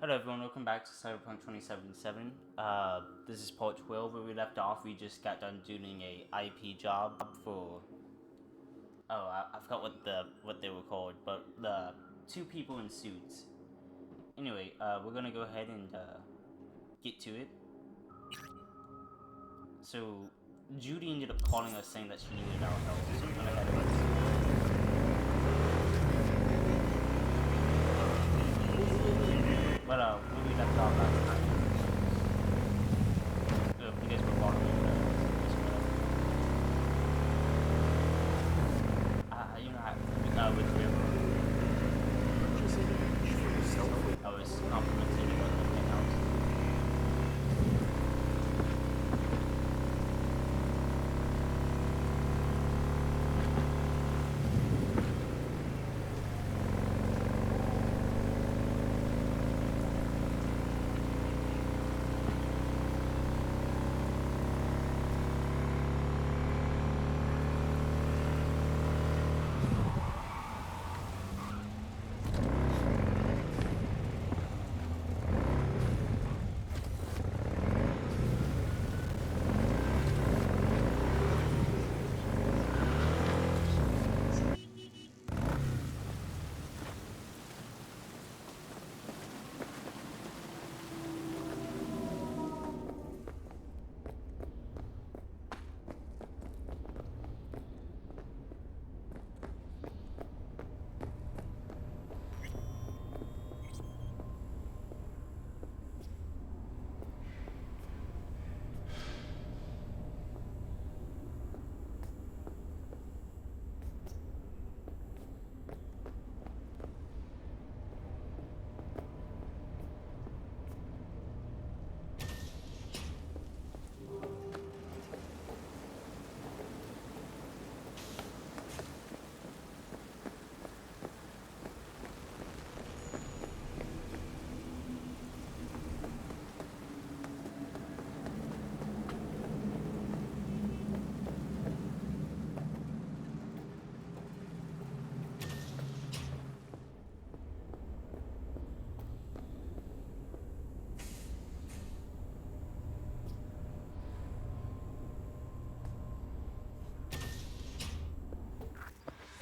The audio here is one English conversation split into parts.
Hello everyone, welcome back to Cyberpunk 2077. This is part 12 where we left off. We just got done doing a IP job for... Oh, I forgot what they were called, but the two people in suits. Anyway, we're gonna go ahead and get to it. So, Judy ended up calling us saying that she needed our help, so we're gonna head over. But, where we left off last time. You guys were following with River. I was complimenting you on the penthouse.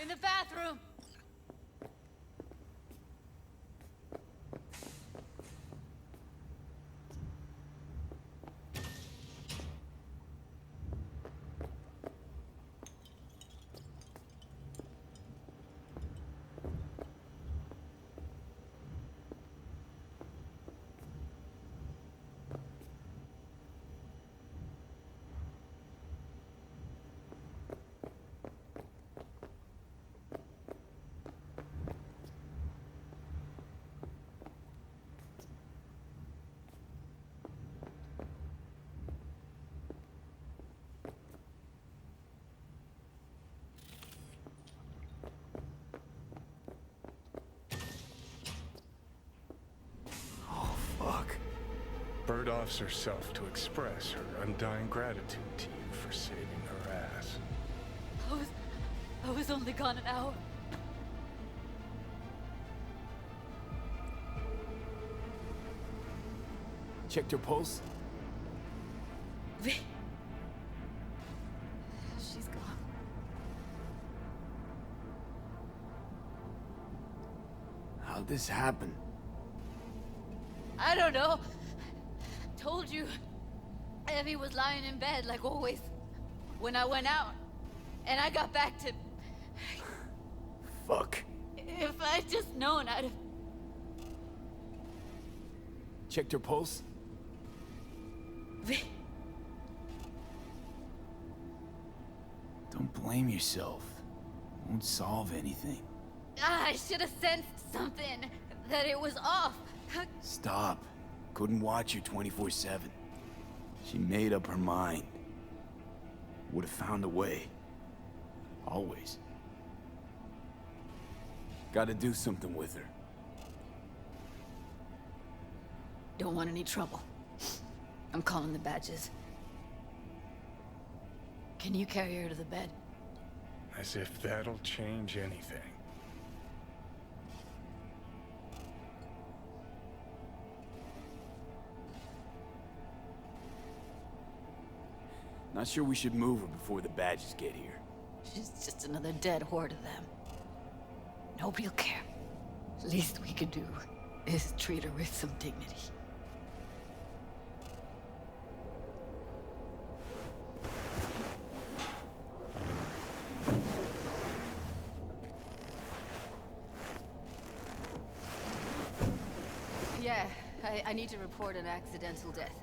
In the bathroom! Bird offs herself to express her undying gratitude to you for saving her ass. I was only gone an hour. Checked her pulse? She's gone. How'd this happen? I don't know. Told you. Evie was lying in bed like always when I went out. And I got back to... Fuck. If I'd just known, I'd have... Checked her pulse? Don't blame yourself. Won't solve anything. I should have sensed something. That it was off. Stop. Couldn't watch her 24/7. She made up her mind. Would have found a way. Always. Gotta do something with her. Don't want any trouble. I'm calling the badges. Can you carry her to the bed? As if that'll change anything. Not sure we should move her before the badges get here. She's just another dead whore to them. Nobody'll care. Least we could do is treat her with some dignity. Yeah, I need to report an accidental death.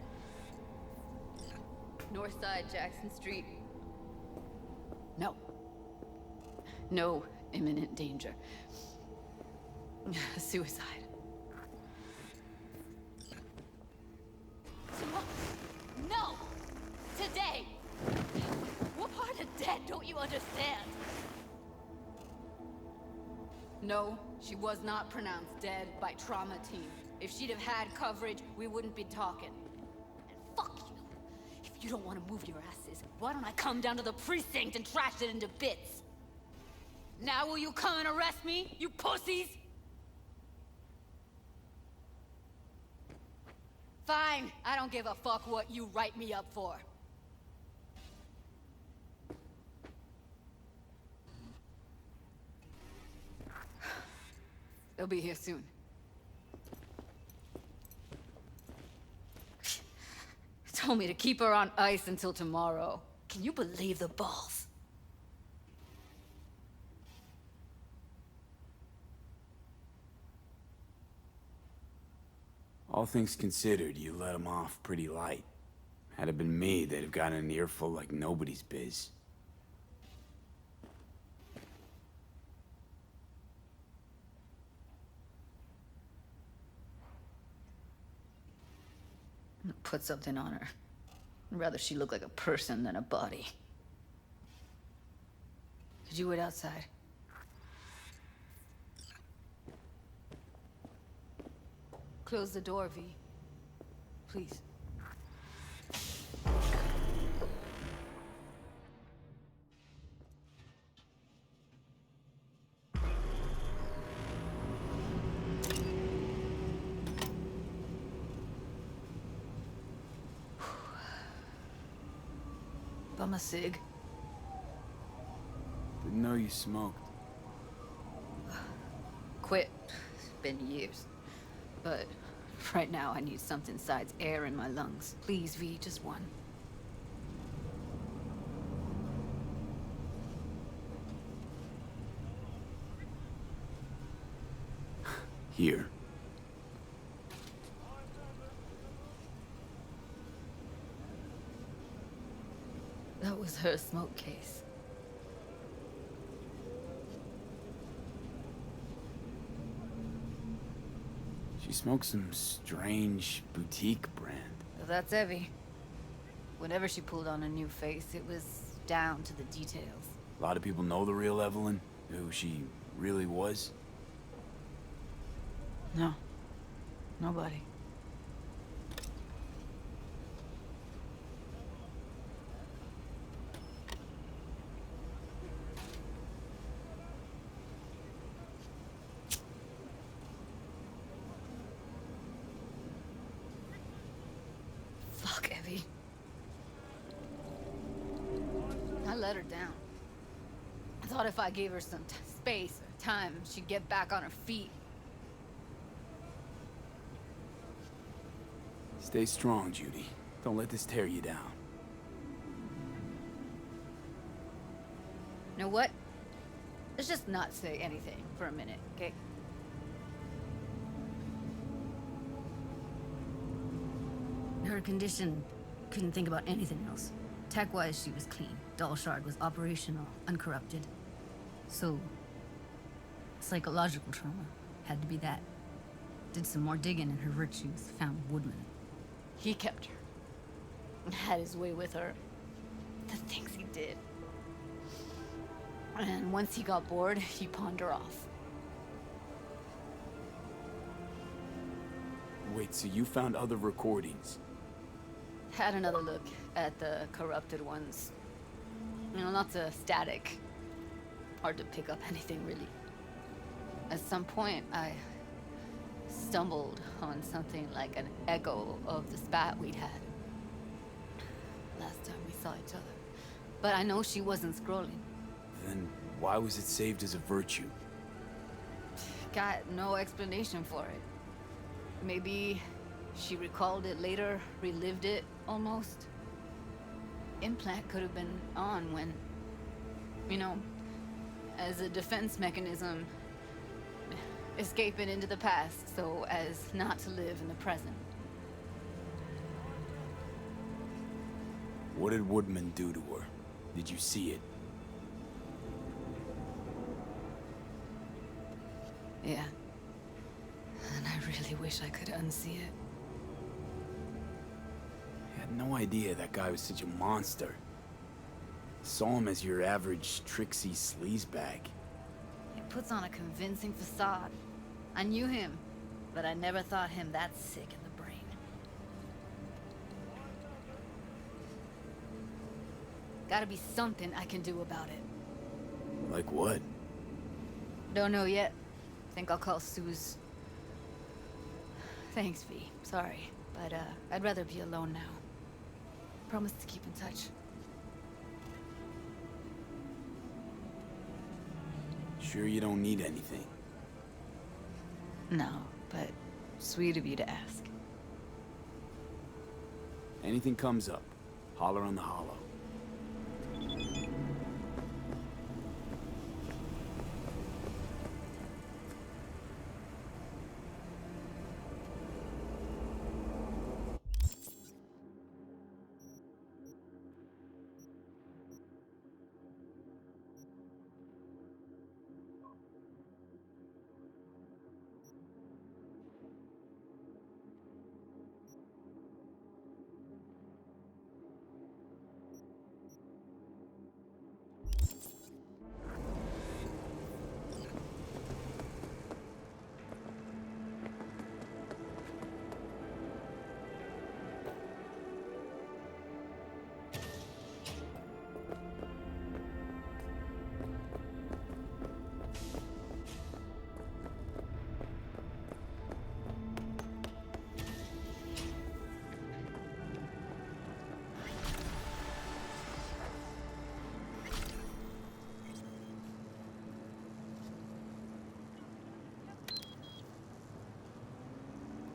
North side, Jackson Street. No. No imminent danger. Suicide. No! Today! What part of dead don't you understand? No, she was not pronounced dead by trauma team. If she'd have had coverage, we wouldn't be talking. And fuck you. If you don't want to move your asses, why don't I come down to the precinct and trash it into bits? Now will you come and arrest me, you pussies? Fine, I don't give a fuck what you write me up for. They'll be here soon. Told me to keep her on ice until tomorrow. Can you believe the balls? All things considered, you let them off pretty light. Had it been me, they'd have gotten an earful like nobody's biz. Put something on her. I'd rather she look like a person than a body. Could you wait outside? Close the door, V. Please. Bum a cig. Didn't know you smoked. Quit. It's been years. But right now I need something besides air in my lungs. Please, V, just one. Here. That was her smoke case. She smokes some strange boutique brand. Well, that's Evie. Whenever she pulled on a new face, it was down to the details. A lot of people know the real Evelyn, who she really was. No. Nobody. Fuck, Evie. I let her down. I thought if I gave her some space or time, she'd get back on her feet. Stay strong, Judy. Don't let this tear you down. You know what? Let's just not say anything for a minute, okay? Her condition, couldn't think about anything else. Tech-wise, she was clean. Doll Shard was operational, uncorrupted. So, psychological trauma had to be that. Did some more digging in her virtues, found Woodman. He kept her. Had his way with her. The things he did. And once he got bored, he pawned her off. Wait, so you found other recordings? Had another look at the corrupted ones. You know, lots of static. Hard to pick up anything, really. At some point, I stumbled on something like an echo of the spat we'd had last time we saw each other. But I know she wasn't scrolling. Then why was it saved as a virtue? Got no explanation for it. Maybe she recalled it later, relived it, almost. Implant could have been on when, you know, as a defense mechanism, escaping into the past so as not to live in the present. What did Woodman do to her? Did you see it? Yeah. And I really wish I could unsee it. I had no idea that guy was such a monster. Saw him as your average tricksy sleazebag. He puts on a convincing facade. I knew him, but I never thought him that sick in the brain. Gotta be something I can do about it. Like what? Don't know yet. Think I'll call Suze. Thanks, V. Sorry, but I'd rather be alone now. Promise to keep in touch. Sure you don't need anything? No, but sweet of you to ask. Anything comes up, holler on the hollow.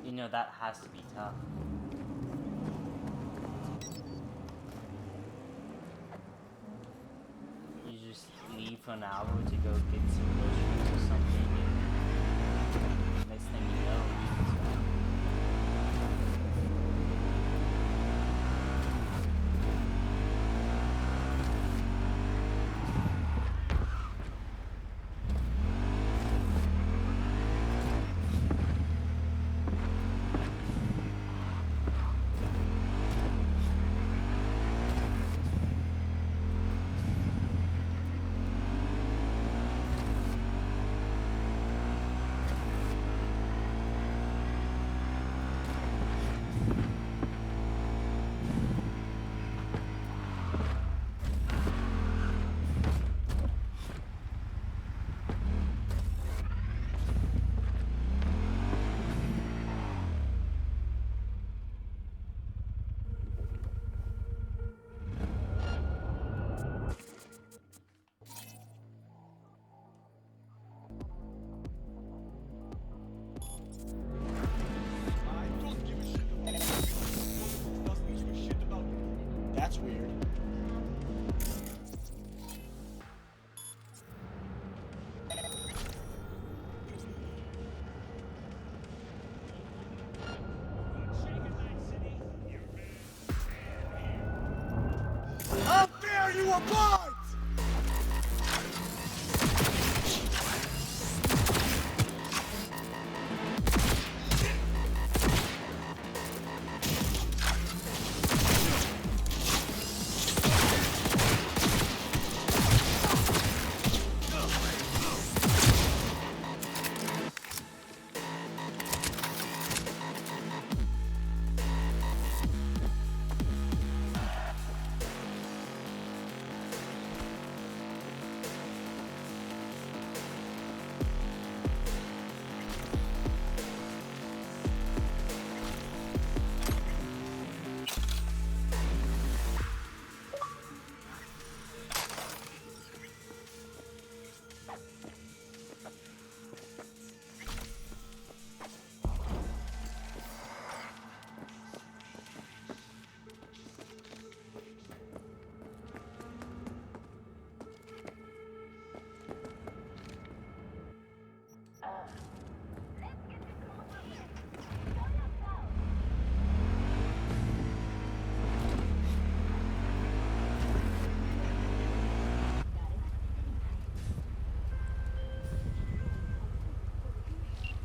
You know, that has to be tough. You just leave for an hour to go get some groceries or something, and next thing you know, it's gone. That's weird. Up there, you abort!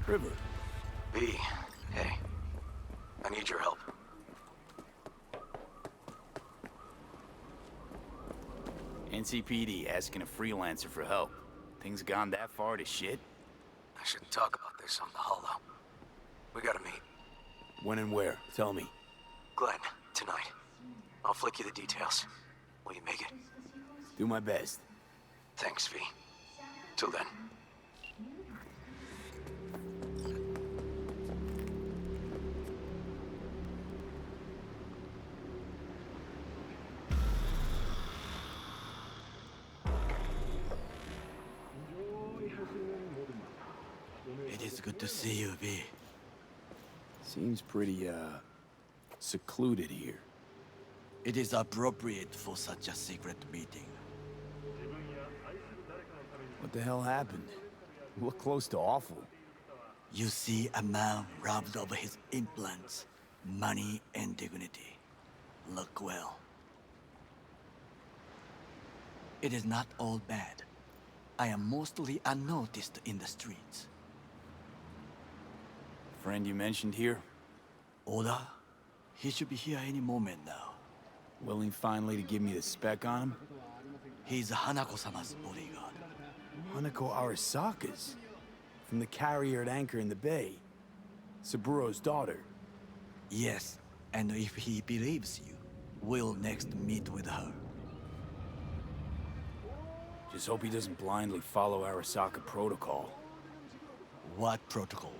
River. V, hey. I need your help. NCPD asking a freelancer for help. Things gone that far to shit? I shouldn't talk about this on the holo. We gotta meet. When and where? Tell me. Glenn, tonight. I'll flick you the details. Will you make it? Do my best. Thanks, V. Till then. It is good to see you, V. Seems pretty, secluded here. It is appropriate for such a secret meeting. What the hell happened? You look close to awful. You see a man robbed of his implants, money and dignity. Look well. It is not all bad. I am mostly unnoticed in the streets. Friend you mentioned here? Oda? He should be here any moment now. Willing finally to give me the spec on him? He's Hanako-sama's bodyguard. Hanako Arasaka's? From the carrier at anchor in the bay. Saburo's daughter. Yes, and if he believes you, we'll next meet with her. Just hope he doesn't blindly follow Arasaka protocol. What protocol?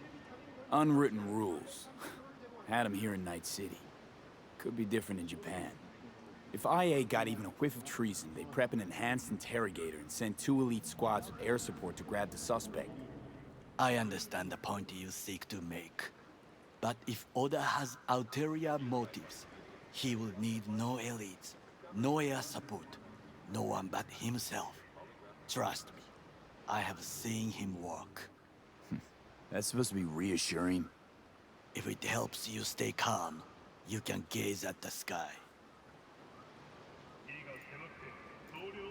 Unwritten rules. Had him here in Night City. Could be different in Japan. If IA got even a whiff of treason, they'd prep an enhanced interrogator and send 2 elite squads with air support to grab the suspect. I understand the point you seek to make. But if Oda has ulterior motives, he will need no elites, no air support, no one but himself. Trust me, I have seen him work. That's supposed to be reassuring. If it helps you stay calm, you can gaze at the sky.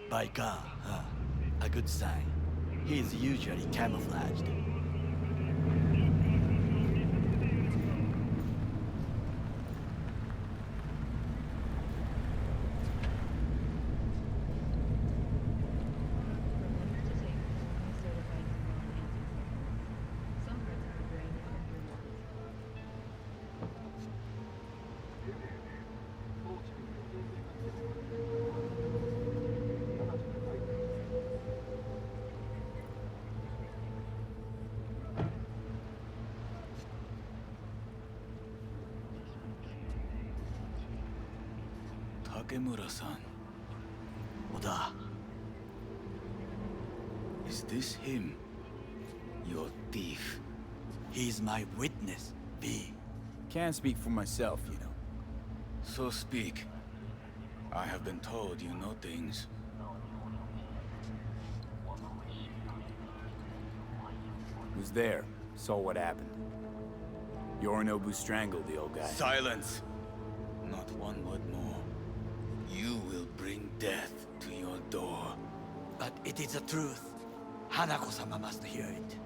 Baika, huh? A good sign. He is usually camouflaged. Takemura-san. Oda, Is this him? Your thief. he's my witness, V. Can't speak for myself, you know. So speak. I have been told you know things. Was there. Saw what happened. Yorinobu strangled the old guy. Silence! Not one word more. You will bring death to your door. But it is the truth. Hanako-sama must hear it.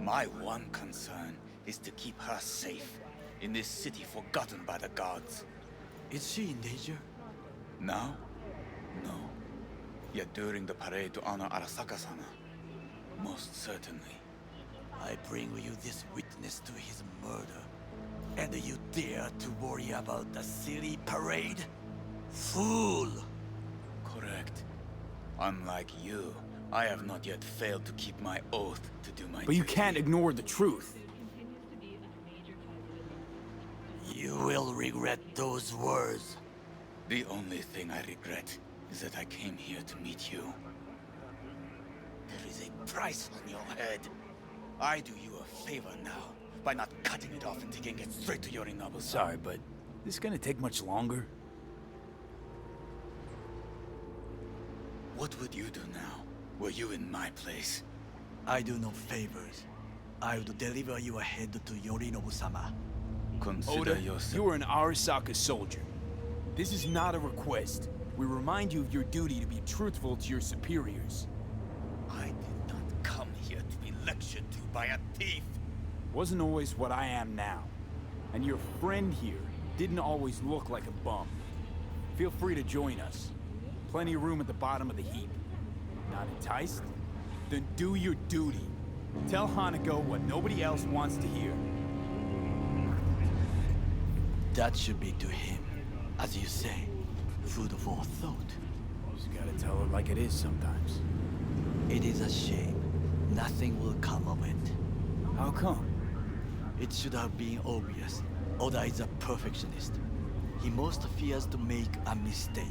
My one concern is to keep her safe in this city forgotten by the gods. Is she in danger? Now? No. Yet during the parade to honor Arasaka-sama, most certainly. I bring you this witness to his murder. And you dare to worry about the silly parade? Fool! Correct. Unlike you, I have not yet failed to keep my oath to do my But you duty. can't ignore the truth. You will regret those words. The only thing I regret is that I came here to meet you. There is a price on your head. I do you a favor now by not cutting it off and taking it straight to Yorinobu. Sorry, but this gonna take much longer? What would you do now, were you in my place? I do no favors. I would deliver your head to Yorinobu-sama. Consider Oda, yourself... you are an Arasaka soldier. This is not a request. We remind you of your duty to be truthful to your superiors. I did not come here to be lectured to by a thief. Wasn't always what I am now. And your friend here didn't always look like a bum. Feel free to join us. Plenty of room at the bottom of the heap. Not enticed? Then do your duty. Tell Hanako what nobody else wants to hear. That should be to him. As you say, food for thought. Just gotta tell her like it is sometimes. It is a shame. Nothing will come of it. How come? It should have been obvious. Oda is a perfectionist. He most fears to make a mistake.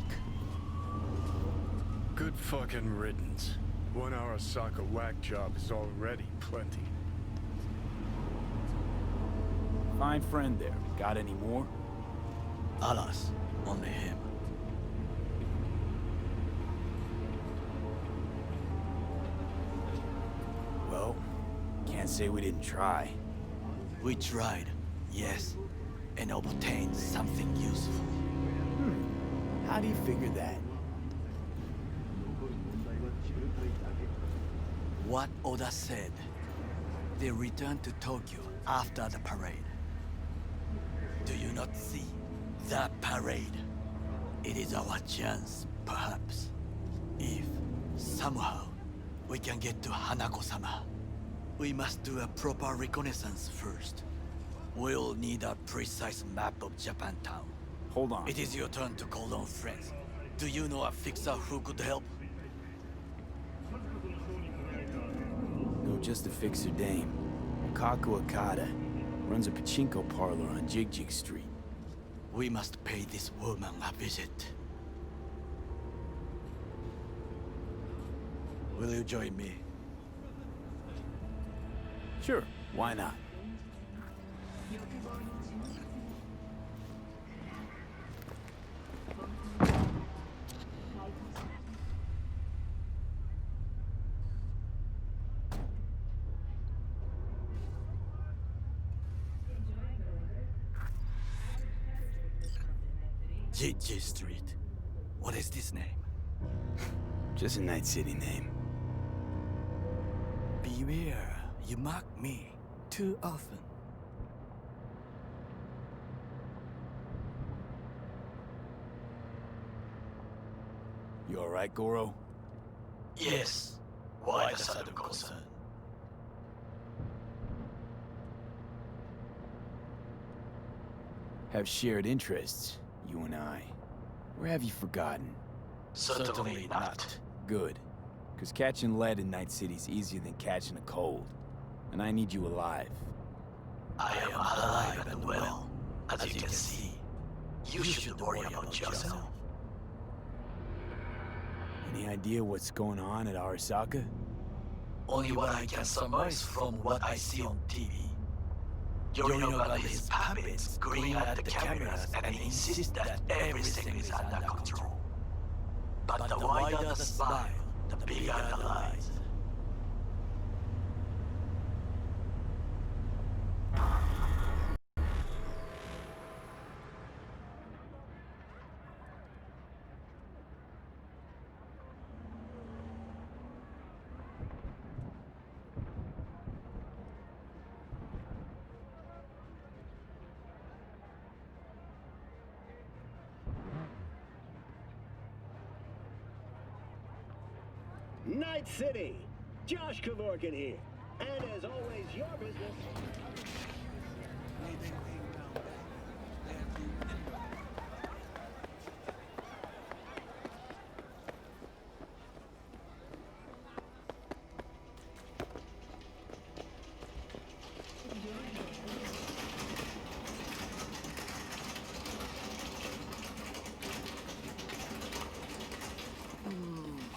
Good fucking riddance. 1 Arasaka whack job is already plenty. Fine friend there. Got any more? Alas, only him. Well, can't say we didn't try. We tried, yes, and obtained something useful. How do you figure that? What Oda said. They returned to Tokyo after the parade. Do you not see? That parade. It is our chance, perhaps. If, somehow, we can get to Hanako-sama. We must do a proper reconnaissance first. We'll need a precise map of Japantown. Hold on. It is your turn to call on friends. Do you know a fixer who could help? No, just a fixer dame. Kaku Okada. Runs a pachinko parlor on Jig Street. We must pay this woman a visit. Will you join me? Sure, why not? Jig Street. What is this name? Just a Night City name. Beware, you mock me too often. You alright, Goro? Yes. Why the sudden concern? Have shared interests, you and I. Or have you forgotten? Certainly not. Good. Because catching lead in Night City's easier than catching a cold. And I need you alive. I am alive and well, as you can see. You should worry about yourself. Any idea what's going on at Arasaka? Only what I can surmise from what I see on TV. Yorinobu and his puppets grin at the cameras and insist that everything is under control. But the wider the smile, the bigger the lies. Night City! Josh Kevorkian here. And as always, your business.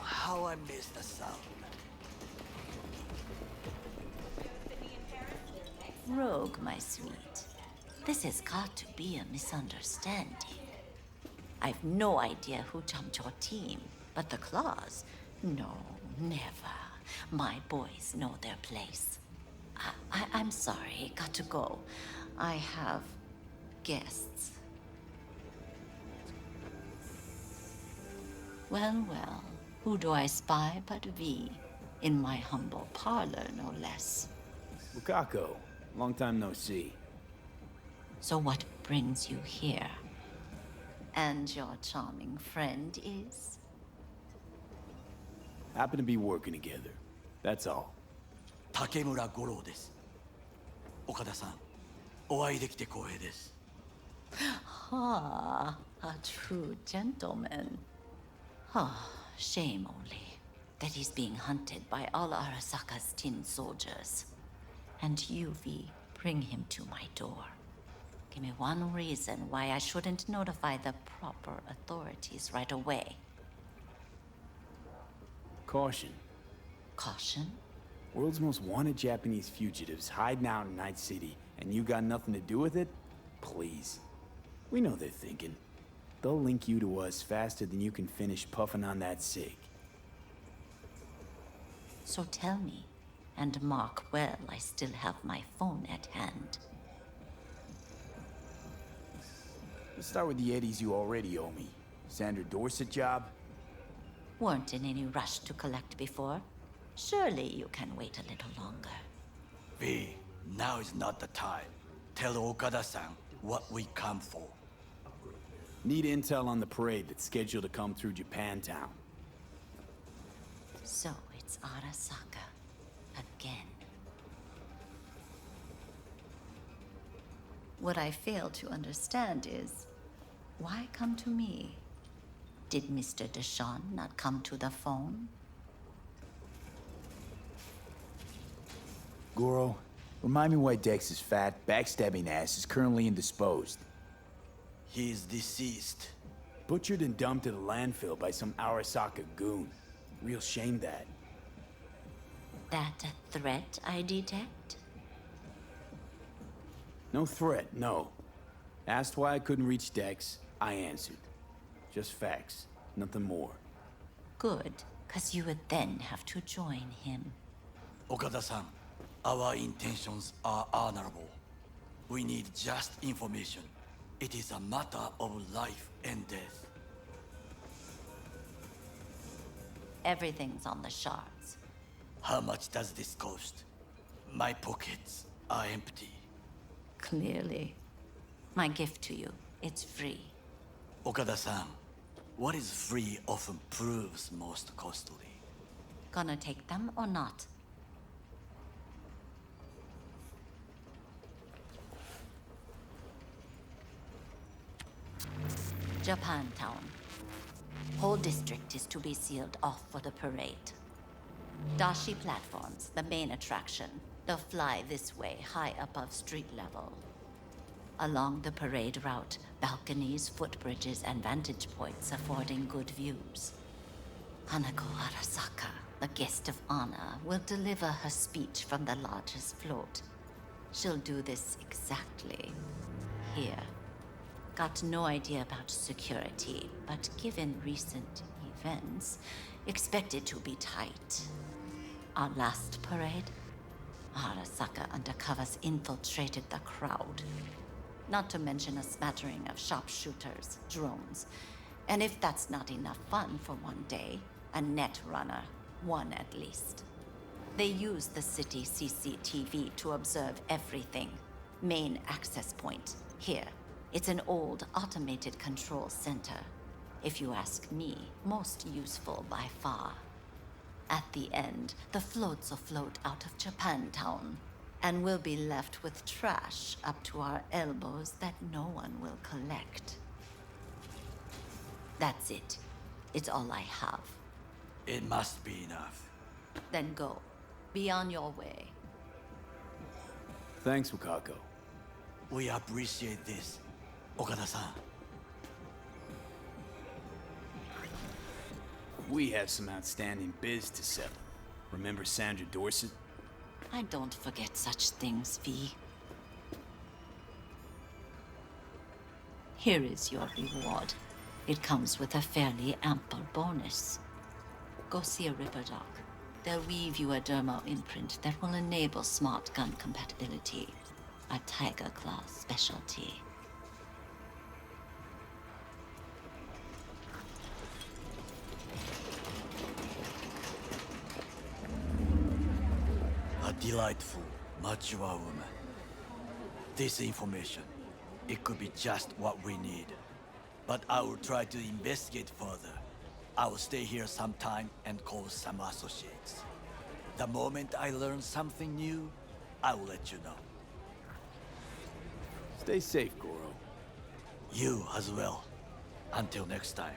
How I miss the sound. Rogue, my sweet. This has got to be a misunderstanding. I've no idea who jumped your team, but the Claws? No, never. My boys know their place. I'm sorry, got to go. I have guests. Well, well, who do I spy but V? In my humble parlor, no less. Bukako, Long time no see. So what brings you here? And your charming friend is? Happen to be working together. That's all. Takemura Goro です。岡田さん、お会いできて光栄です。Ah, a true gentleman. Ah, shame only that he's being hunted by all Arasaka's tin soldiers. And you, V, bring him to my door. Give me one reason why I shouldn't notify the proper authorities right away. Caution. Caution? World's most wanted Japanese fugitives hiding out in Night City, and you got nothing to do with it? Please. We know they're thinking. They'll link you to us faster than you can finish puffing on that cig. So tell me, and mark well I still have my phone at hand. Let's start with the eddies you already owe me. Sandra Dorset job? Weren't in any rush to collect before. Surely you can wait a little longer. V, now is not the time. Tell Okada-san what we come for. Need intel on the parade that's scheduled to come through Japantown. So it's Arasaka again. What I fail to understand is, why come to me? Did Mr. Deshawn not come to the phone? Goro, remind me why Dex's fat, backstabbing ass is currently indisposed. He is deceased. Butchered and dumped at a landfill by some Arasaka goon. Real shame that. That a threat I detect? No threat, no. Asked why I couldn't reach Dex, I answered. Just facts, nothing more. Good, 'cause you would then have to join him. Okada-san, our intentions are honorable. We need just information. It is a matter of life and death. Everything's on the shards. How much does this cost? My pockets are empty. Clearly. My gift to you, it's free. Okada-san, what is free often proves most costly. Gonna take them or not? Japantown. Whole district is to be sealed off for the parade. Dashi platforms, the main attraction. They'll fly this way, high above street level. Along the parade route, balconies, footbridges, and vantage points affording good views. Hanako Arasaka, the guest of honor, will deliver her speech from the largest float. She'll do this exactly here. Got no idea about security, but given recent events, expect it to be tight. Our last parade, Arasaka undercovers infiltrated the crowd. Not to mention a smattering of sharpshooters, drones. And if that's not enough fun for one day, a net runner, one at least. They use the city CCTV to observe everything. Main access point, here. It's an old automated control center. If you ask me, most useful by far. At the end, the floats will float out of Japantown, and we'll be left with trash up to our elbows that no one will collect. That's it. It's all I have. It must be enough. Then go. Be on your way. Thanks, Wakako. We appreciate this, Okada-san. We have some outstanding biz to settle. Remember Sandra Dorset? I don't forget such things, V. Here is your reward. It comes with a fairly ample bonus. Go see a Ripper Doc. They'll weave you a dermo imprint that will enable smart gun compatibility. A Tiger Claw specialty. A delightful, mature woman. this information. It could be just what we need. But I will try to investigate further. I will stay here some time and call some associates. The moment I learn something new, I will let you know. Stay safe, Goro. You as well. Until next time.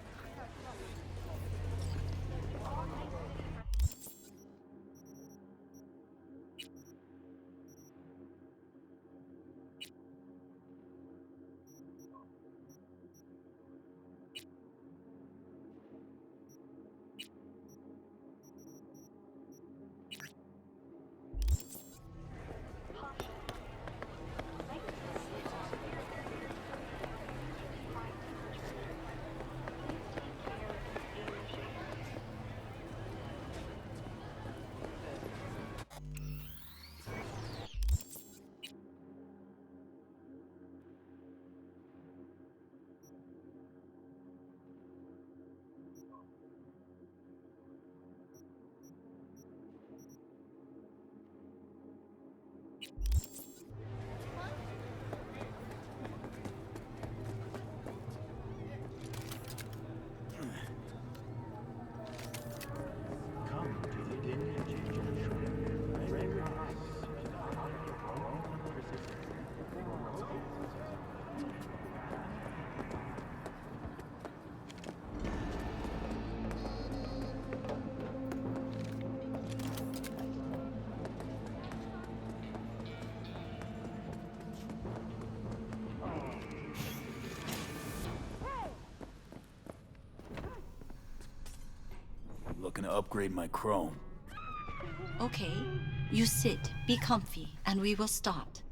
Looking to upgrade my chrome. Okay, you sit, be comfy, and we will start.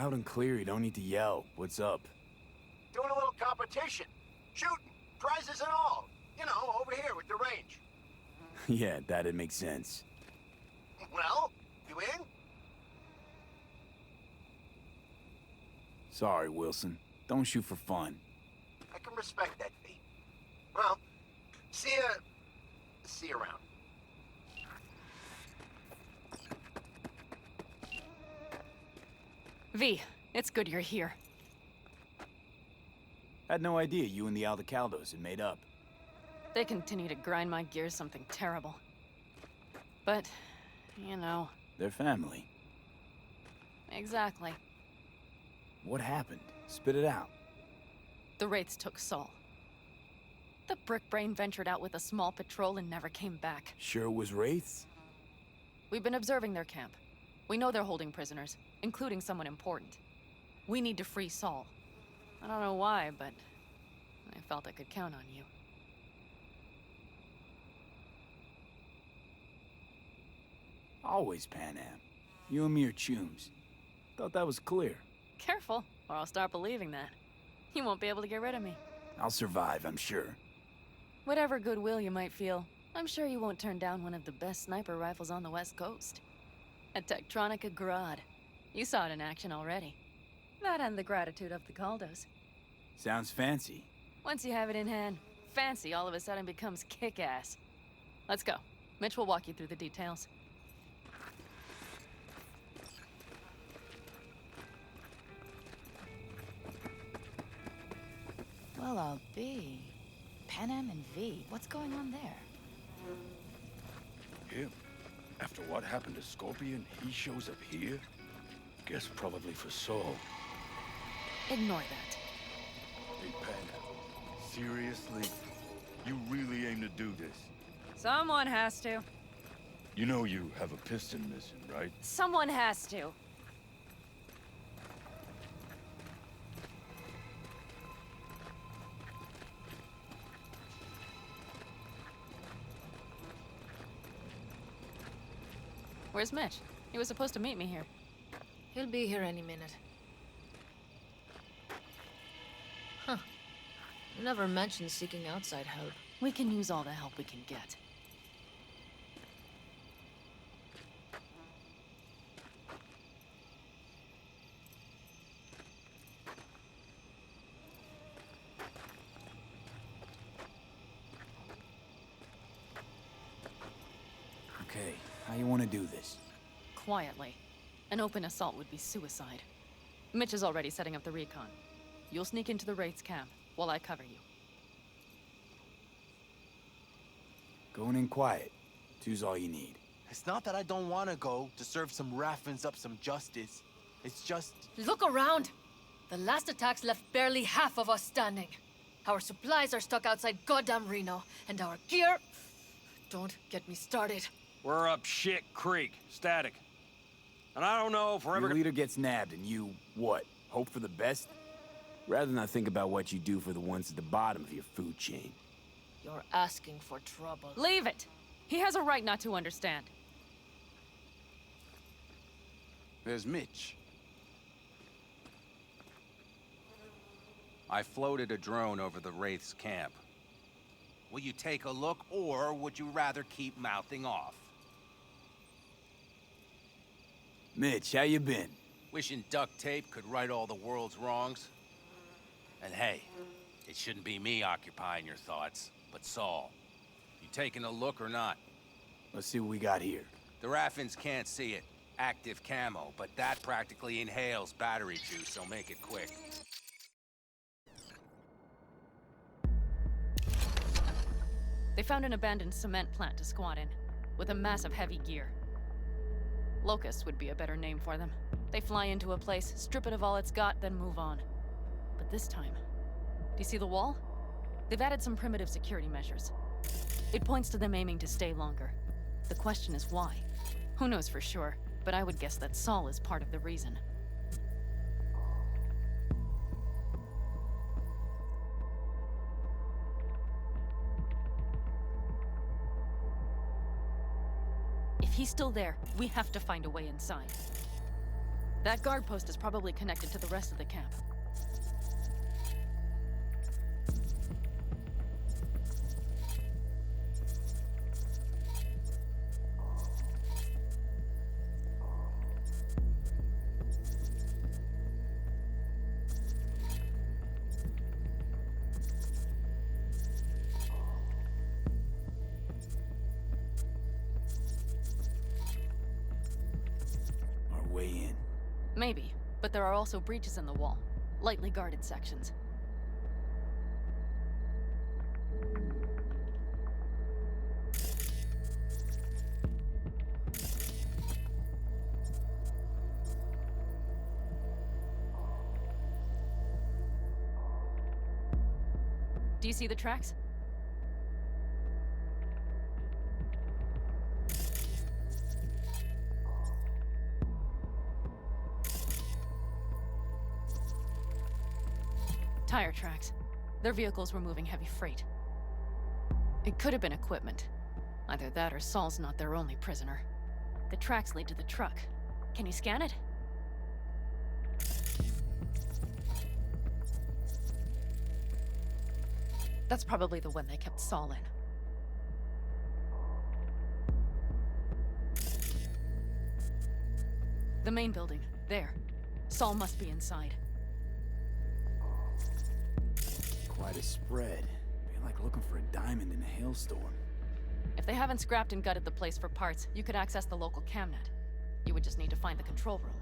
Loud and clear, you don't need to yell. What's up? Doing a little competition. Shooting. Prizes and all. You know, over here with the range. Yeah, that'd make sense. Well, you in? Sorry, Wilson. Don't shoot for fun. I can respect that, V. Well, see you around. V, it's good you're here. Had no idea you and the Aldecaldos had made up. They continue to grind my gears something terrible. But, you know... They're family. Exactly. What happened? Spit it out. The Wraiths took Saul. The Brickbrain ventured out with a small patrol and never came back. Sure it was Wraiths? We've been observing their camp. We know they're holding prisoners, including someone important. We need to free Saul. I don't know why, but I felt I could count on you. Always Pan Am. You and me are chums. Thought that was clear. Careful, or I'll start believing that. You won't be able to get rid of me. I'll survive, I'm sure. Whatever goodwill you might feel, I'm sure you won't turn down one of the best sniper rifles on the West Coast. A Tektronica Grad. You saw it in action already. That and the gratitude of the Caldos. Sounds fancy. Once you have it in hand, fancy all of a sudden becomes kick-ass. Let's go. Mitch will walk you through the details. Well, I'll be. Panam and V, what's going on there? Him? After what happened to Scorpion, he shows up here? Guess probably for Saul. Ignore that. Hey, Pan, seriously? You really aim to do this? Someone has to. You know you have a piston missing, right? Someone has to. Where's Mitch? He was supposed to meet me here. He'll be here any minute. Huh. You never mentioned seeking outside help. We can use all the help we can get. Okay, how you want to do this? Quietly. An open assault would be suicide. Mitch is already setting up the recon. You'll sneak into the Wraith's camp while I cover you. Going in quiet. Two's all you need. It's not that I don't want to go to serve some Raffins up some justice. It's just... Look around! The last attacks left barely half of us standing. Our supplies are stuck outside goddamn Reno, and our gear... Don't get me started. We're up shit creek, static. And I don't know if we're ever... Your leader gets nabbed and you, what, hope for the best? Rather not think about what you do for the ones at the bottom of your food chain. You're asking for trouble. Leave it! He has a right not to understand. There's Mitch. I floated a drone over the Wraith's camp. Will you take a look, or would you rather keep mouthing off? Mitch, how you been? Wishing duct tape could right all the world's wrongs? And hey, it shouldn't be me occupying your thoughts, but Saul. You taking a look or not? Let's see what we got here. The Raffins can't see it. Active camo, but that practically inhales battery juice, so make it quick. They found an abandoned cement plant to squat in, with a mass of heavy gear. Locusts would be a better name for them. They fly into a place, strip it of all it's got, then move on. But this time, do you see the wall? They've added some primitive security measures. It points to them aiming to stay longer. The question is why? Who knows for sure, but I would guess that Saul is part of the reason. If he's still there, we have to find a way inside. That guard post is probably connected to the rest of the camp. Our way in. Maybe, but there are also breaches in the wall. Lightly guarded sections. Do you see the tracks? Tire tracks. Their vehicles were moving heavy freight. It could have been equipment. Either that or Saul's not their only prisoner. The tracks lead to the truck. Can you scan it? That's probably the one they kept Saul in. The main building. There. Saul must be inside. Quite a spread. Feel like looking for a diamond in a hailstorm. If they haven't scrapped and gutted the place for parts, you could access the local camnet. You would just need to find the control room.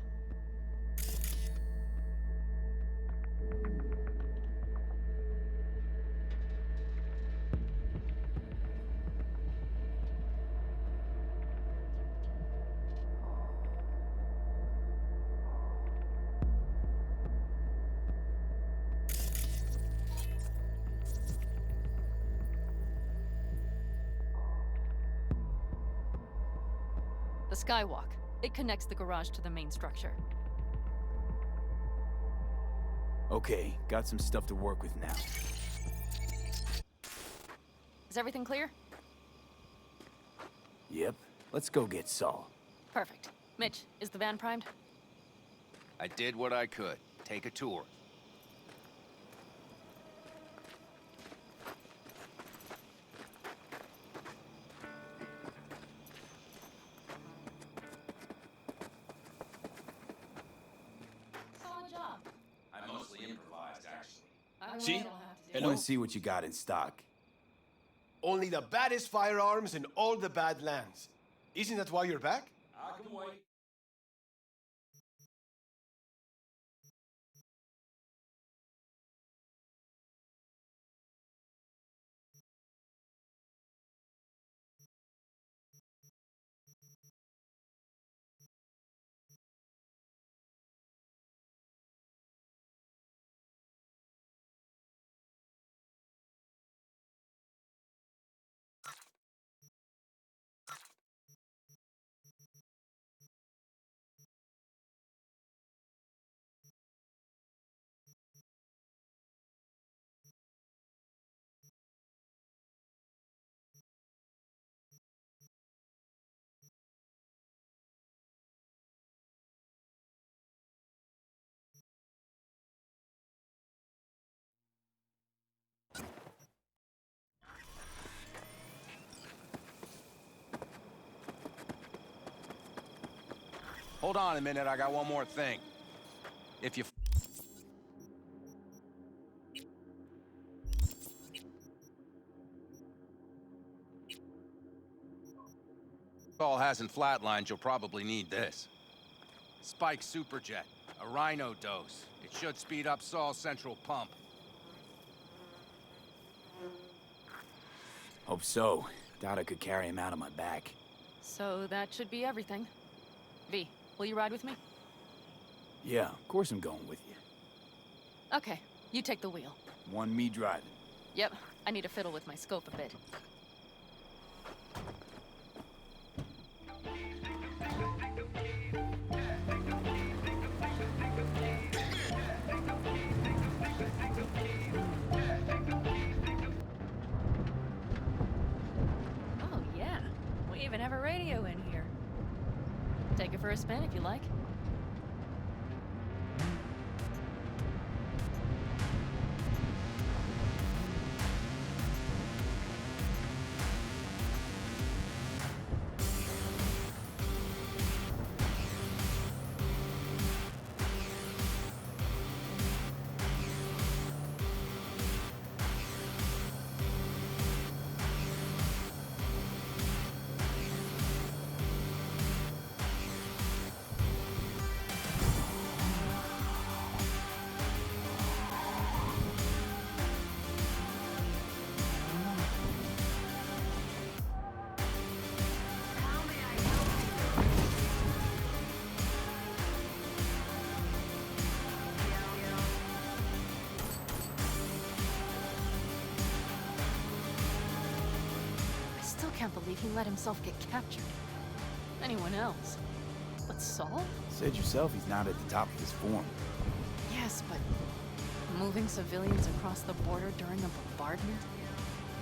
The skywalk. It connects the garage to the main structure. Okay, got some stuff to work with now. Is everything clear? Yep, let's go get Saul. Perfect. Mitch, is the van primed? I did what I could. Take a tour. Solid job. I mostly improvised, actually. See? I want to see what you got in stock. Only the baddest firearms in all the bad lands. Isn't that why you're back? I can wait. Hold on a minute, I got one more thing. If you... Saul hasn't flatlined, you'll probably need this. Spike Superjet, a Rhino dose. It should speed up Saul's central pump. Hope so. Doubt I could carry him out on my back. So that should be everything. V, will you ride with me? Yeah, of course I'm going with you. Okay, you take the wheel. Want me driving? Yep, I need to fiddle with my scope a bit. Oh yeah, we even have a radio in here. Take it for a spin if you like. can't believe he let himself get captured. Anyone else? But Saul? Said yourself he's not at the top of his form. Yes, but moving civilians across the border during a bombardment?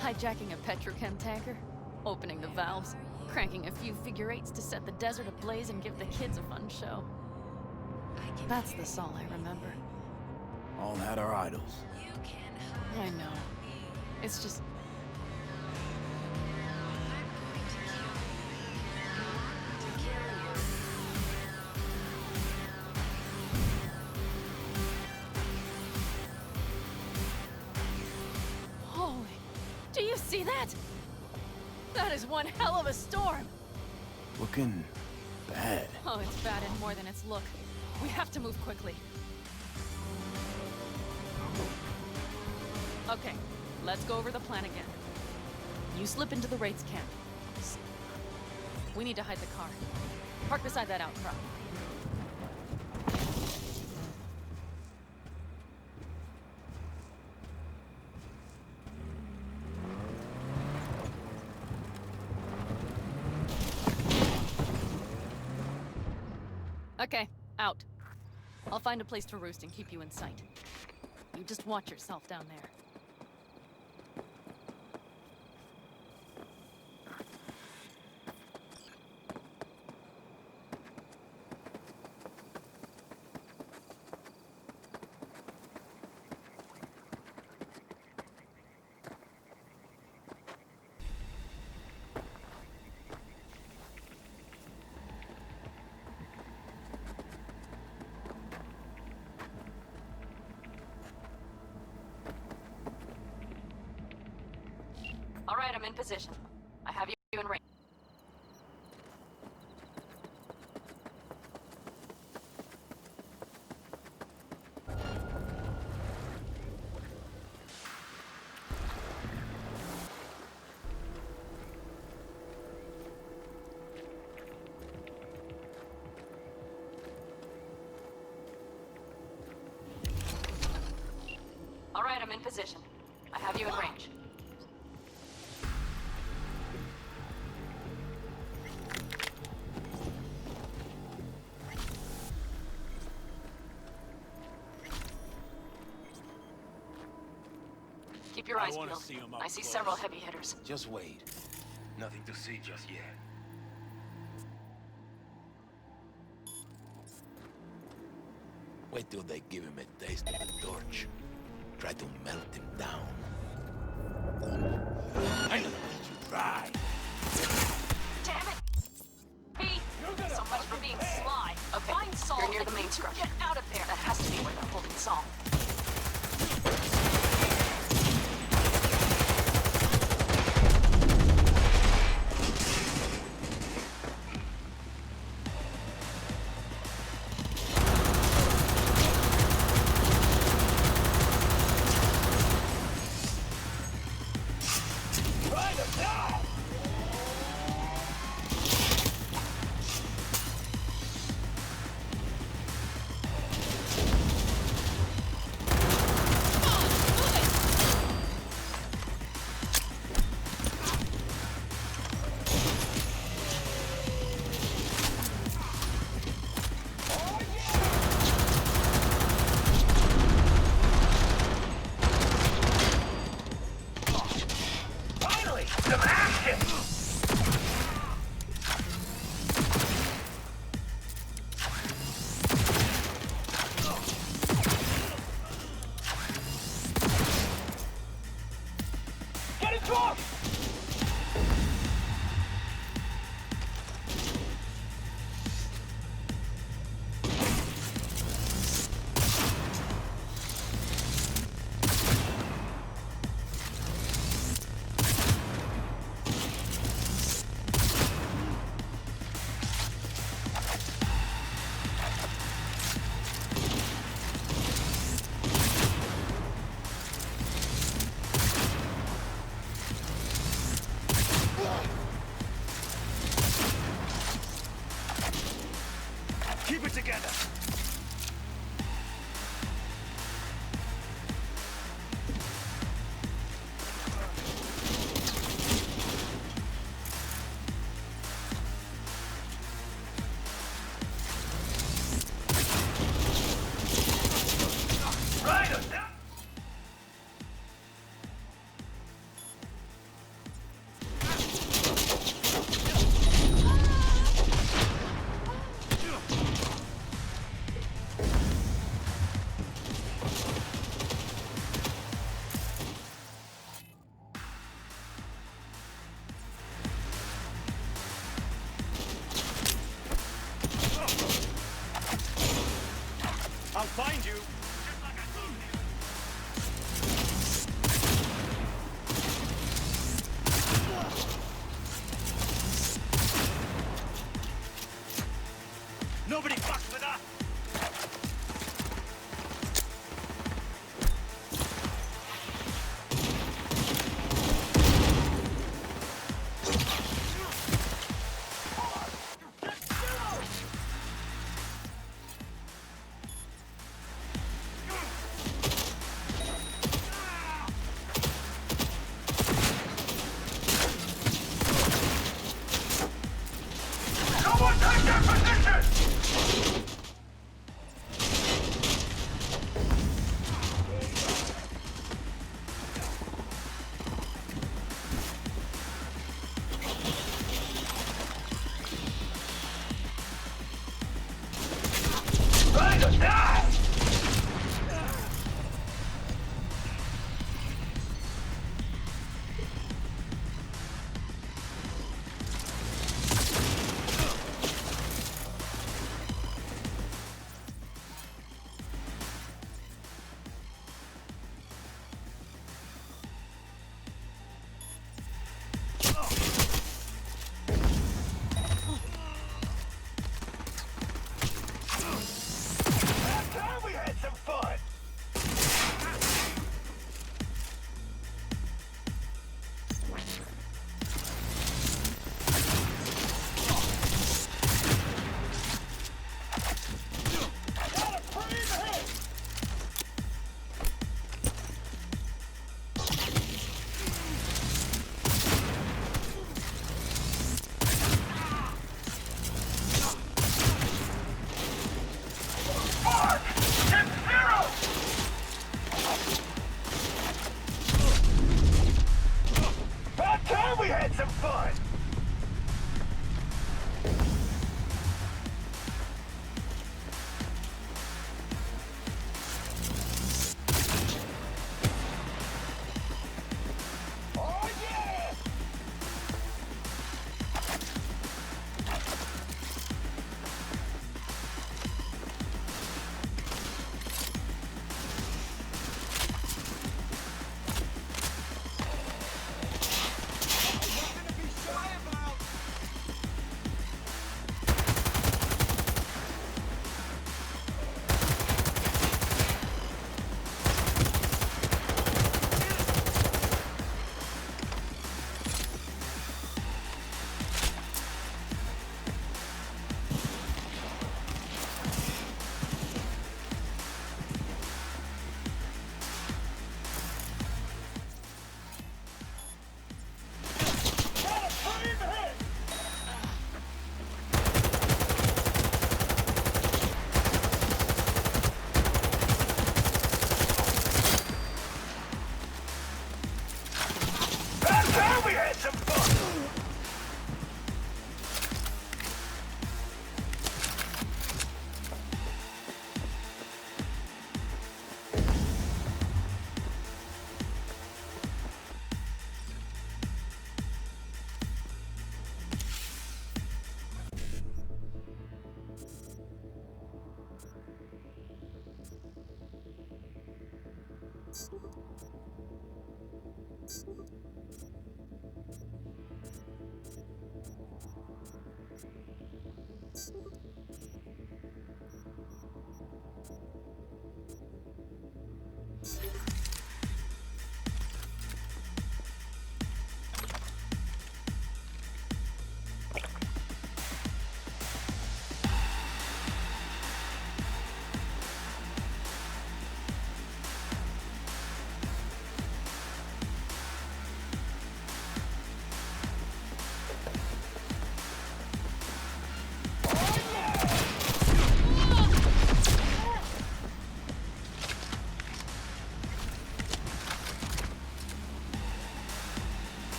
Hijacking a petrochem tanker? Opening the valves? Cranking a few figure eights to set the desert ablaze and give the kids a fun show? That's the Saul I remember. All had our idols. I know. It's just... Holy... Do you see that? That is one hell of a storm! Looking bad. Oh, it's bad and more than its look. We have to move quickly. Okay, let's go over the plan again. You slip into the Wraith's camp. We need to hide the car. Park beside that outcrop. Okay, out. I'll find a place to roost and keep you in sight. You just watch yourself down there. All right, I'm in position. I have you in range. All right, I'm in position. I have you in range. Keep your eyes peeled. I see several heavy hitters. Just wait. Nothing to see just yet. Wait till they give him a taste of the torch. Try to melt him down. I'm gonna make you dry. Damn it! Pete! So much for being sly. Okay, find Saul. You're near the main structure. Get out of there! That has to be where they're holding Saul. Keep it together!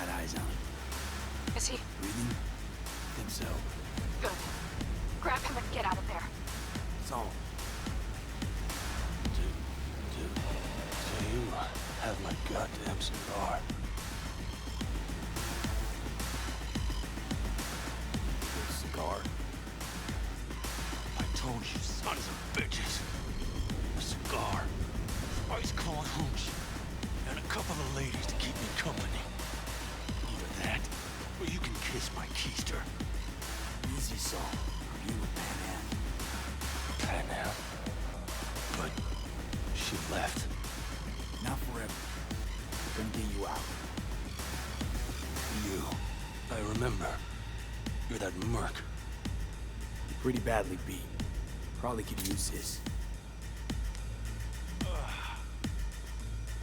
got eyes on him. Is he? Breathing? Think so. Good. Grab him and get out of there. Saul. Do you have my goddamn cigar? Cigar. I told you, sons of bitches. A cigar, ice-cold hooch, and a couple of ladies to keep me company. Either that, or you can kiss my keister. Easy, Saul. You with Pan Am. Pan Am? But she left. Not forever. We're gonna get you out. You. I remember. You're that merc. You're pretty badly beat. Probably could use this.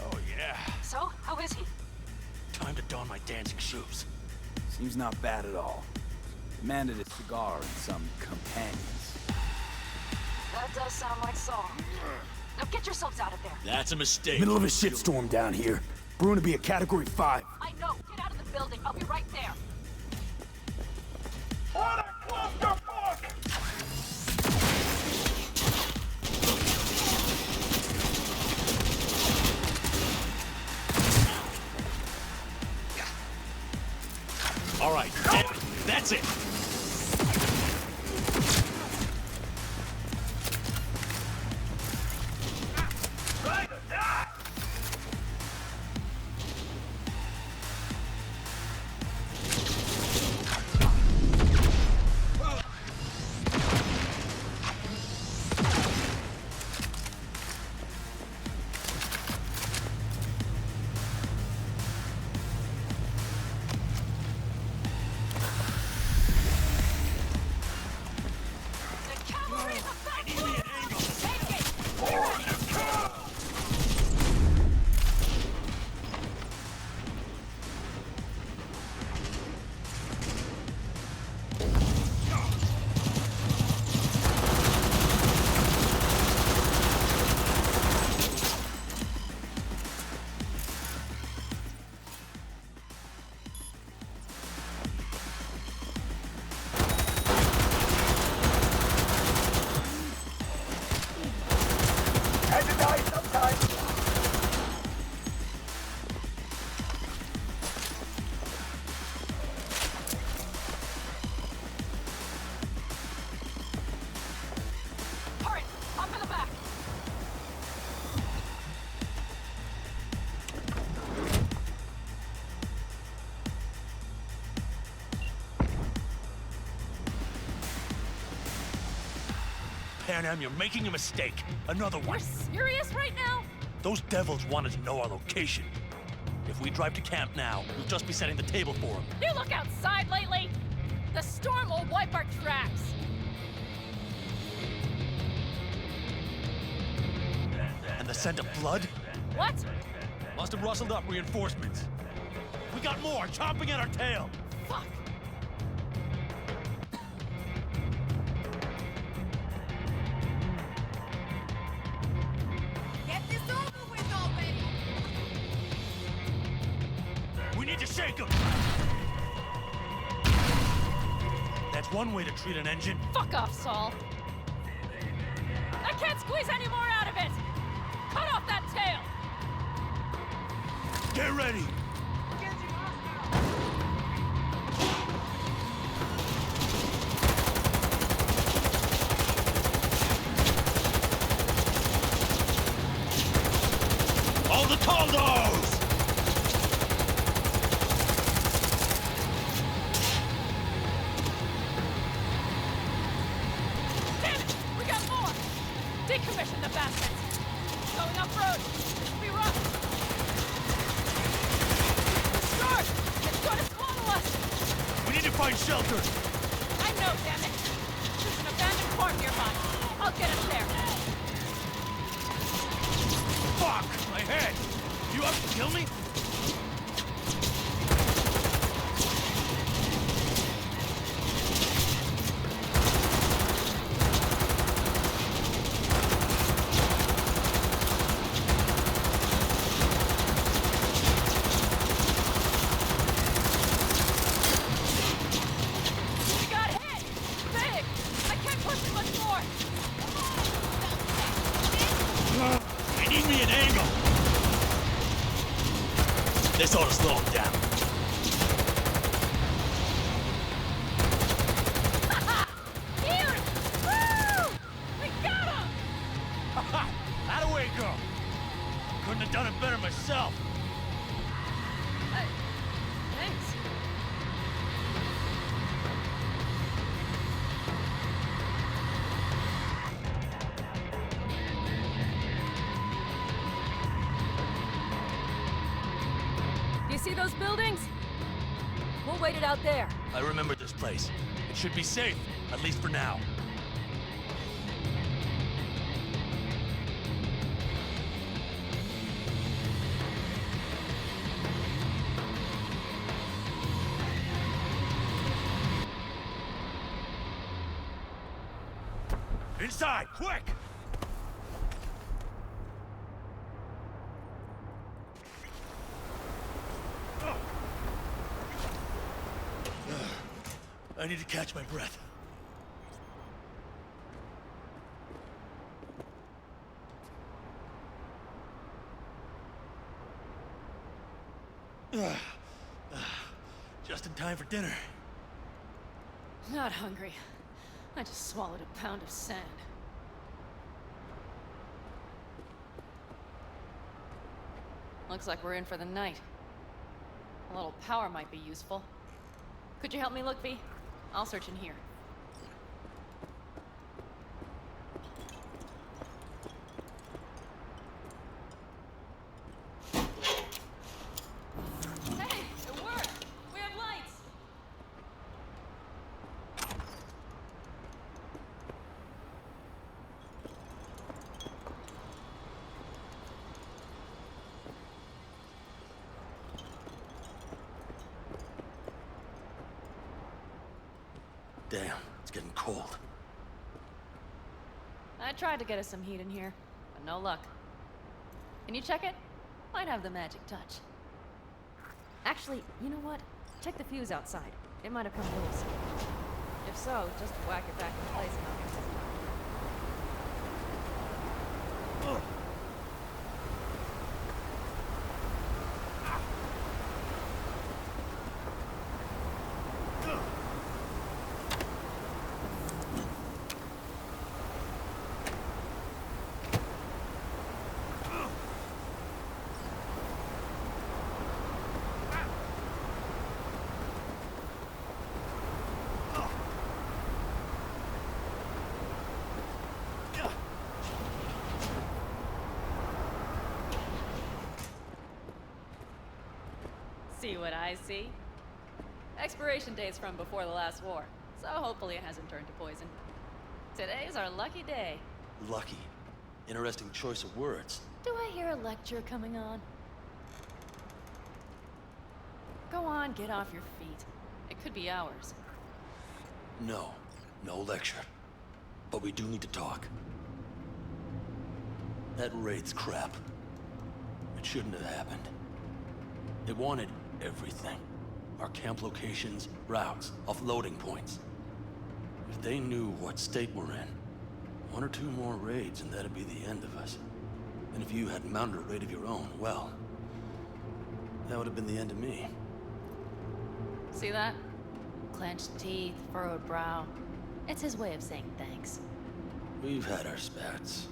Oh, yeah. So, how is he? Time to don my dancing shoes. Seems not bad at all. Demanded a cigar and some companions. That does sound like Saul. Now get yourselves out of there. That's a mistake. Middle of a shitstorm down here. Brewing to be a Category 5. I know. Get out of the building. I'll be right there. What a clusterfuck! All right, that's it. Pan Am, you're making a mistake. Another one. You're serious right now? Those devils wanted to know our location. If we drive to camp now, we'll just be setting the table for them. You look outside lately? The storm will wipe our tracks. And the scent of blood? What? Must have rustled up reinforcements. We got more chomping at our tail. Fuck. Get this over with already! We need to shake them. That's one way to treat an engine. Fuck off, Saul. I can't squeeze any more out of it. Cut off that tail. Get ready. All the Taldos! Damn it! We got more! Decommission the bastards! Going off-road! Be rough! Start! It's going to swallow us! We need to find shelter! I know, damn it! There's an abandoned farm nearby. I'll get us there. Fuck! My head! You up to kill me? ought to slow him down. Here! Woo! We got him! Out of way, girl! Couldn't have done it better myself. Thanks. Do you see those buildings? We'll wait it out there. I remember this place. It should be safe, at least for now. Inside, quick! I need to catch my breath. Just in time for dinner. Not hungry. I just swallowed a pound of sand. Looks like we're in for the night. A little power might be useful. Could you help me look, V? I'll search in here. Hey, it worked! We have lights! Damn, it's getting cold. I tried to get us some heat in here, but no luck. Can you check it? Might have the magic touch. Actually, you know what? Check the fuse outside. It might have come loose. If so, just whack it back in place and I'll get this. See what I see? Expiration date's from before the last war, so hopefully it hasn't turned to poison. Today's our lucky day. Lucky. Interesting choice of words. Do I hear a lecture coming on? Go on, get off your feet. It could be hours. No. No lecture. But we do need to talk. That raid's crap. It shouldn't have happened. It wanted everything. Our camp locations, routes, offloading points. If they knew what state we're in, one or two more raids and that'd be the end of us. And if you had mounted a raid of your own, well, that would have been the end of me. See that? Clenched teeth, furrowed brow. It's his way of saying thanks. We've had our spats.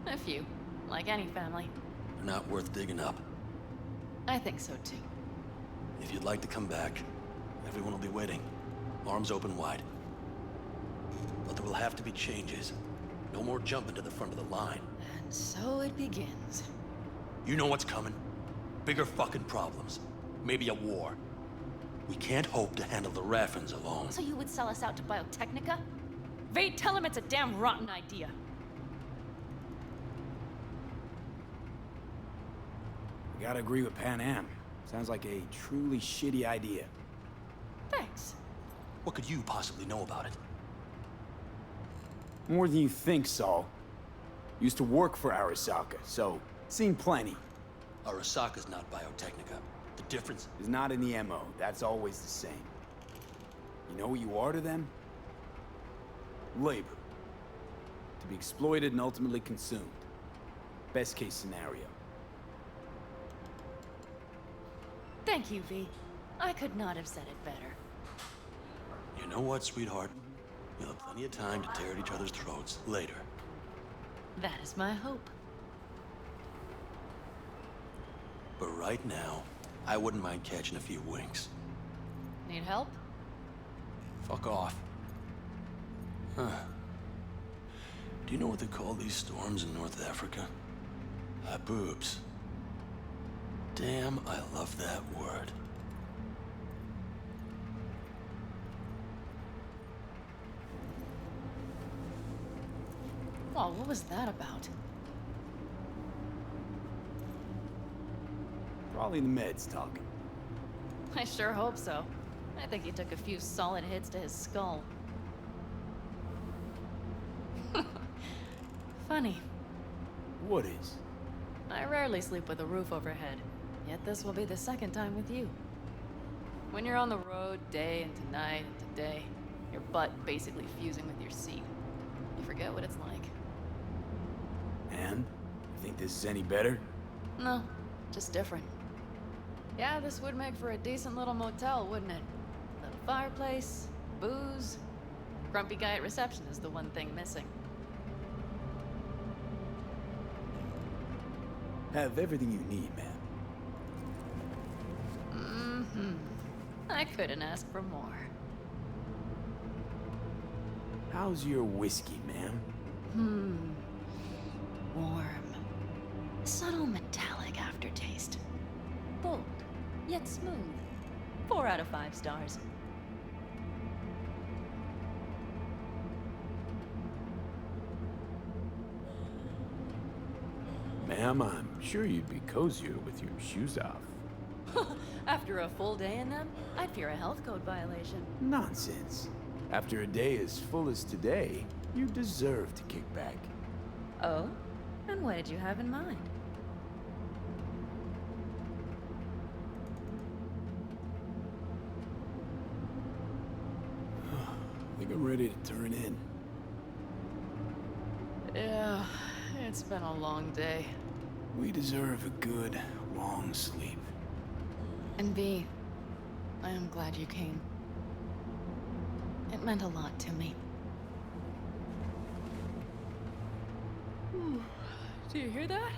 A few, like any family. They're not worth digging up. I think so too. If you'd like to come back, everyone will be waiting. Arms open wide. But there will have to be changes. No more jumping to the front of the line. And so it begins. You know what's coming. Bigger fucking problems. Maybe a war. We can't hope to handle the Raffens alone. So you would sell us out to Biotechnica? Vade, tell him it's a damn rotten idea. I gotta agree with Pan Am. Sounds like a truly shitty idea. Thanks. What could you possibly know about it? More than you think, Saul. Used to work for Arasaka, so seen plenty. Arasaka's not Biotechnica. The difference is not in the MO. That's always the same. You know what you are to them? Labor. To be exploited and ultimately consumed. Best case scenario. Thank you, V. I could not have said it better. You know what, sweetheart? You'll have plenty of time to tear at each other's throats later. That is my hope. But right now, I wouldn't mind catching a few winks. Need help? Fuck off. Huh. Do you know what they call these storms in North Africa? Haboobs. Damn, I love that word. Oh, what was that about? Probably the meds talking. I sure hope so. I think he took a few solid hits to his skull. Funny. What is? I rarely sleep with a roof overhead, yet this will be the second time with you. When you're on the road day into night into day, your butt basically fusing with your seat, you forget what it's like. And? You think this is any better? No, just different. Yeah, this would make for a decent little motel, wouldn't it? Little fireplace, booze. Grumpy guy at reception is the one thing missing. Have everything you need, man. I couldn't ask for more. How's your whiskey, ma'am? Warm. Subtle metallic aftertaste. Bold, yet smooth. 4 out of 5 stars. Ma'am, I'm sure you'd be cozier with your shoes off. After a full day in them, I'd fear a health code violation. Nonsense. After a day as full as today, you deserve to kick back. Oh? And what did you have in mind? I think I'm ready to turn in. Yeah, it's been a long day. We deserve a good, long sleep. And V, I am glad you came. It meant a lot to me. Do you hear that?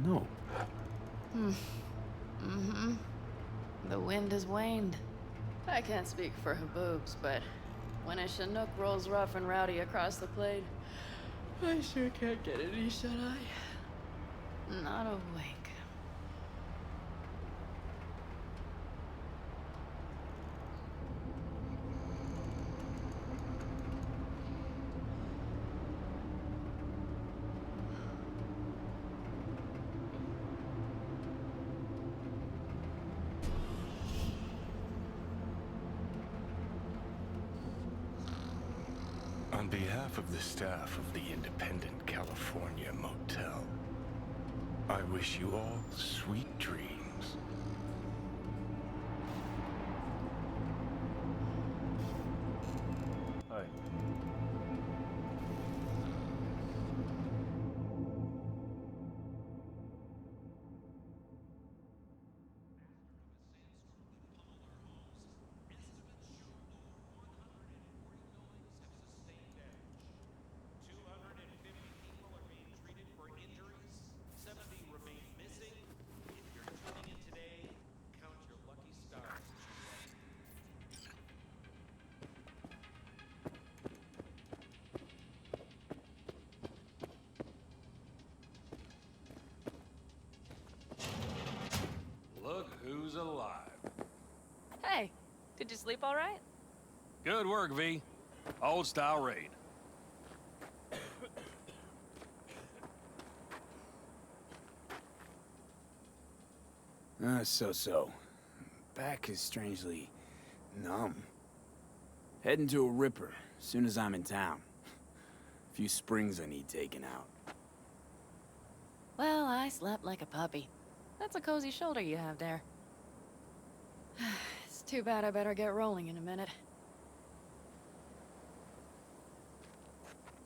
No. The wind has waned. I can't speak for Haboobs, but when a Chinook rolls rough and rowdy across the plain, I sure can't get any shut-eye. Not a wink. On behalf of the staff of the Independent California Motel, I wish you all sweet dreams. Alright. Look who's alive. Hey, did you sleep all right? Good work, V. Old style raid. So. Back is strangely numb. Heading to a ripper as soon as I'm in town. A few springs I need taken out. Well, I slept like a puppy. That's a cozy shoulder you have there. It's too bad I better get rolling in a minute.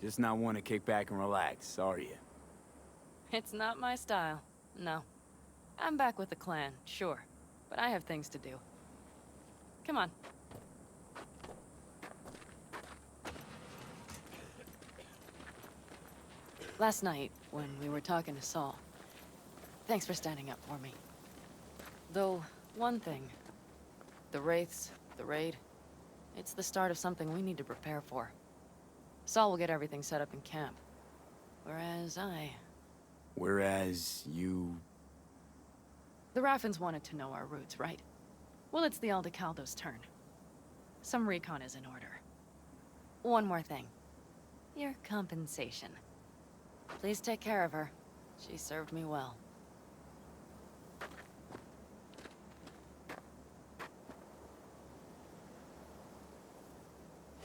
Just not want to kick back and relax, are you? It's not my style, no. I'm back with the clan, sure. But I have things to do. Come on. Last night, when we were talking to Saul, thanks for standing up for me. Though, one thing. The Wraiths, the raid, it's the start of something we need to prepare for. Saul will get everything set up in camp. Whereas you... The Raffins wanted to know our roots, right? Well, it's the Aldecaldo's turn. Some recon is in order. One more thing. Your compensation. Please take care of her. She served me well.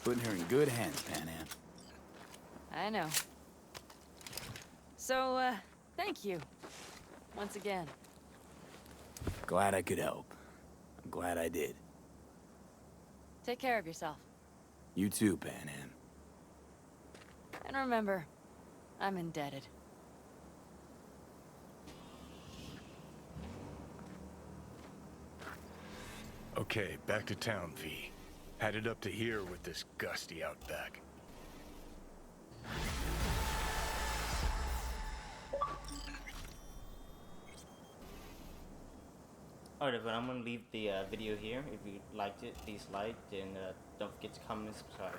Putting her in good hands, Panam. I know. So, thank you. Once again. Glad I could help. I'm glad I did. Take care of yourself. You too, Panam. And remember, I'm indebted. Okay, back to town, V. Headed up to here with this gusty outback. Alright everyone, I'm gonna leave the video here. If you liked it, please like, and don't forget to comment and subscribe.